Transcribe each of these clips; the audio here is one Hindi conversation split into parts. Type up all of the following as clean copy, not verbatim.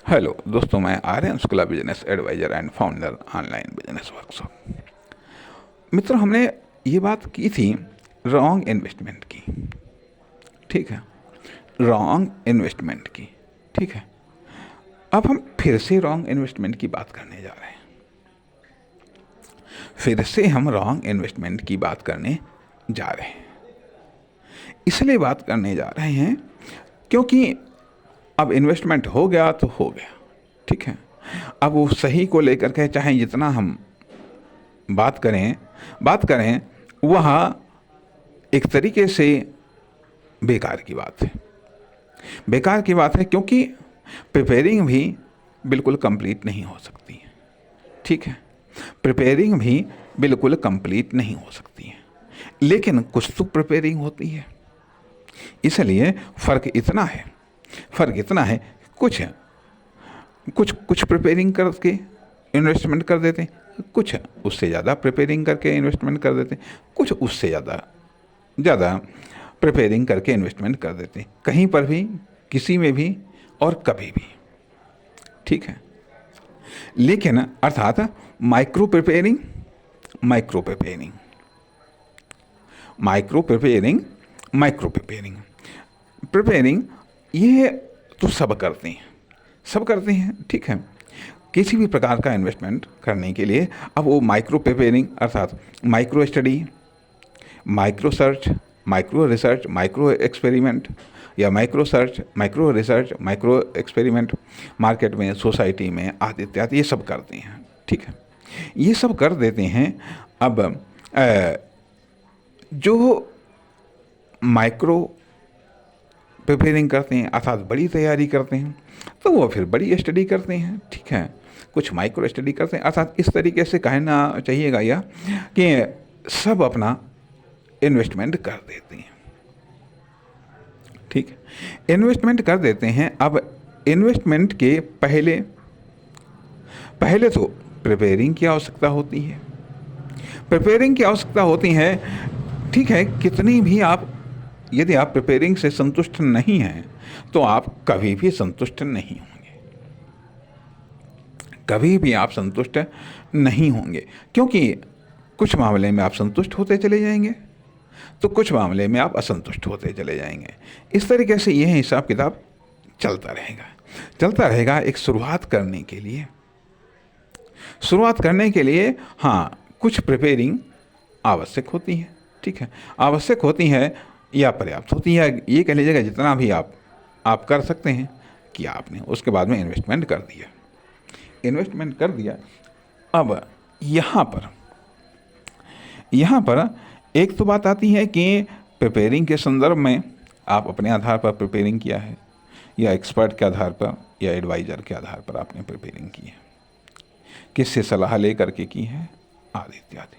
हेलो दोस्तों, मैं Aryan Shukla, business adviser and founder online business workshop. मित्रों, हमने ये बात की थी रॉन्ग इन्वेस्टमेंट की। ठीक है, रॉन्ग इन्वेस्टमेंट की। ठीक है, अब हम फिर से रॉन्ग इन्वेस्टमेंट की बात करने जा रहे हैं। फिर से हम रॉन्ग इन्वेस्टमेंट की बात करने जा रहे हैं। इसलिए बात करने जा रहे हैं क्योंकि अब इन्वेस्टमेंट हो गया तो हो गया। ठीक है, अब वो सही को लेकर के चाहे जितना हम बात करें वह एक तरीके से बेकार की बात है। बेकार की बात है क्योंकि प्रिपेयरिंग भी बिल्कुल कंप्लीट नहीं हो सकती है। ठीक है, प्रिपेयरिंग भी बिल्कुल कंप्लीट नहीं हो सकती है, लेकिन कुछ तो प्रिपेयरिंग होती है। इसलिए फ़र्क इतना है, कुछ प्रिपेयरिंग करके इन्वेस्टमेंट कर देते हैं, कुछ उससे ज़्यादा प्रिपेयरिंग करके इन्वेस्टमेंट कर देते हैं, कुछ उससे ज़्यादा प्रिपेयरिंग करके इन्वेस्टमेंट कर देते हैं, कहीं पर भी, किसी में भी और कभी भी। ठीक है, लेकिन अर्थात माइक्रो प्रिपेयरिंग ये तो सब करते हैं। ठीक है, किसी भी प्रकार का इन्वेस्टमेंट करने के लिए अब वो माइक्रो प्रिपेयरिंग अर्थात micro study, micro search, micro research, micro experiment या micro search, micro research, micro experiment market में, सोसाइटी में आदि इत्यादि ये सब करते हैं। ठीक है, ये सब कर देते हैं। अब जो माइक्रो प्रिपेयरिंग करते हैं अर्थात बड़ी तैयारी करते हैं तो वो फिर बड़ी स्टडी करते हैं। ठीक है, कुछ माइक्रो स्टडी करते हैं अर्थात इस तरीके से कहना चाहिएगा यह कि सब अपना इन्वेस्टमेंट कर देते हैं। ठीक है, इन्वेस्टमेंट कर देते हैं। अब इन्वेस्टमेंट के पहले तो प्रिपेयरिंग की आवश्यकता होती है। ठीक है, कितनी भी यदि आप प्रिपेयरिंग से संतुष्ट नहीं हैं तो आप कभी भी संतुष्ट नहीं होंगे, क्योंकि कुछ मामले में आप संतुष्ट होते चले जाएंगे तो कुछ मामले में आप असंतुष्ट होते चले जाएंगे। इस तरीके से यह हिसाब किताब चलता रहेगा। एक शुरुआत करने के लिए हाँ, कुछ प्रिपेयरिंग आवश्यक होती है। ठीक है, आवश्यक होती है या पर्याप्त होती है, ये कह लीजिएगा। जितना भी आप कर सकते हैं कि आपने उसके बाद में इन्वेस्टमेंट कर दिया। अब यहाँ पर एक तो बात आती है कि प्रिपेयरिंग के संदर्भ में आप अपने आधार पर प्रिपेयरिंग किया है या एक्सपर्ट के आधार पर या एडवाइज़र के आधार पर आपने प्रिपेयरिंग की है, किससे सलाह ले करके की है आदि इत्यादि।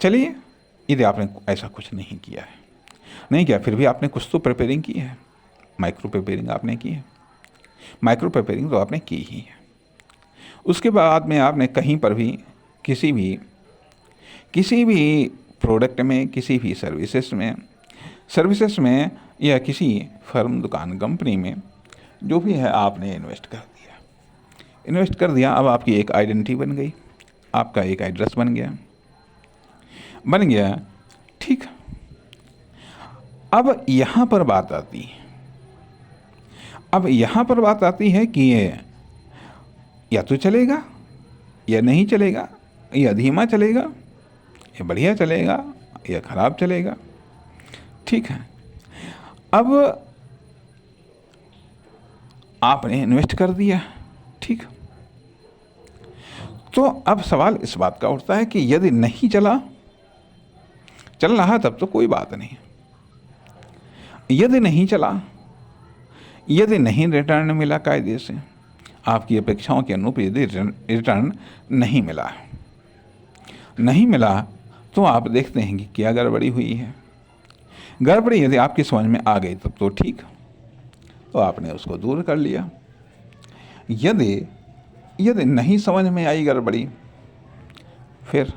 चलिए, यदि आपने ऐसा कुछ नहीं किया, फिर भी आपने कुछ तो प्रिपेयरिंग की है। माइक्रो प्रिपेयरिंग आपने की है, माइक्रो प्रिपेयरिंग तो आपने की ही है। उसके बाद में आपने कहीं पर भी किसी भी प्रोडक्ट में, किसी भी सर्विसेज में या किसी फर्म, दुकान, कंपनी में जो भी है आपने इन्वेस्ट कर दिया। अब आपकी एक आइडेंटिटी बन गई, आपका एक एड्रेस बन गया। ठीक, अब यहाँ पर बात आती है कि ये या तो चलेगा या नहीं चलेगा, या धीमा चलेगा या बढ़िया चलेगा या खराब चलेगा। ठीक है, अब आपने इन्वेस्ट कर दिया। ठीक, तो अब सवाल इस बात का उठता है कि यदि नहीं चल रहा तब तो कोई बात नहीं। यदि नहीं चला, यदि नहीं रिटर्न मिला कायदे से, आपकी अपेक्षाओं के अनुरूप यदि रिटर्न नहीं मिला तो आप देखते हैं कि क्या गड़बड़ी हुई है। गड़बड़ी यदि आपकी समझ में आ गई तब तो ठीक, तो आपने उसको दूर कर लिया। यदि नहीं समझ में आई गड़बड़ी, फिर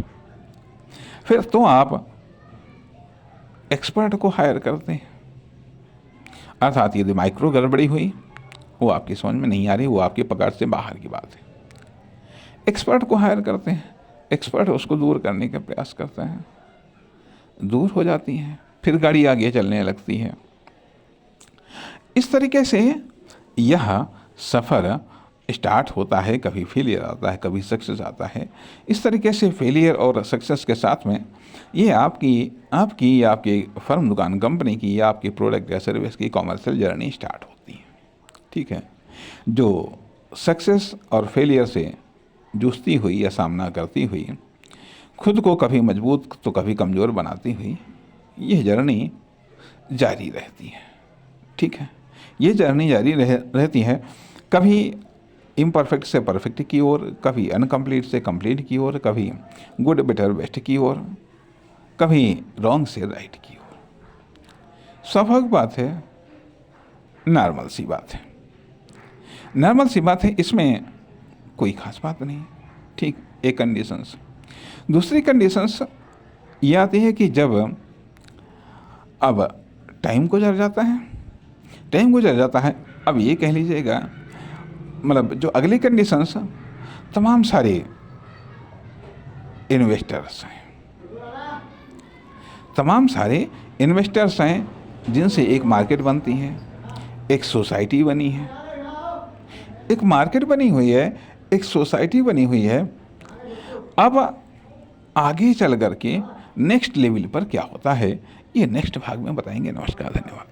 तो आप एक्सपर्ट को हायर करते हैं। अर्थात यदि माइक्रो गड़बड़ी हुई वो आपकी समझ में नहीं आ रही, वो आपकी पकड़ से बाहर की बात है। एक्सपर्ट को हायर करते हैं, एक्सपर्ट उसको दूर करने का प्रयास करते हैं, दूर हो जाती हैं, फिर गाड़ी आगे चलने लगती है। इस तरीके से यह सफ़र स्टार्ट होता है, कभी फेलियर आता है, कभी सक्सेस आता है। इस तरीके से फेलियर और सक्सेस के साथ में ये आपकी या आपकी फर्म, दुकान, कंपनी की या आपकी प्रोडक्ट या सर्विस की कॉमर्शियल जर्नी स्टार्ट होती है। ठीक है, जो सक्सेस और फेलियर से जूझती हुई या सामना करती हुई, खुद को कभी मजबूत तो कभी कमज़ोर बनाती हुई, यह जर्नी जारी रहती है। ठीक है, ये जर्नी जारी रहती है, कभी इम्परफेक्ट से परफेक्ट की ओर, कभी अनकम्प्लीट से कंप्लीट की ओर, कभी गुड बेटर बेस्ट की ओर, कभी रॉन्ग से राइट की ओर। स्वाभाविक बात है, नॉर्मल सी बात है, नॉर्मल सी बात है, इसमें कोई ख़ास बात नहीं। ठीक, एक कंडीशंस। दूसरी कंडीशंस ये आती है कि जब अब टाइम गुजर जाता है, अब ये कह लीजिएगा, मतलब जो अगली कंडीशंस, तमाम सारे इन्वेस्टर्स हैं, जिनसे एक मार्केट बनती है, एक सोसाइटी बनी है, एक मार्केट बनी हुई है, एक सोसाइटी बनी हुई है। अब आगे चल कर के नेक्स्ट लेवल पर क्या होता है, ये नेक्स्ट भाग में बताएंगे। नमस्कार, धन्यवाद।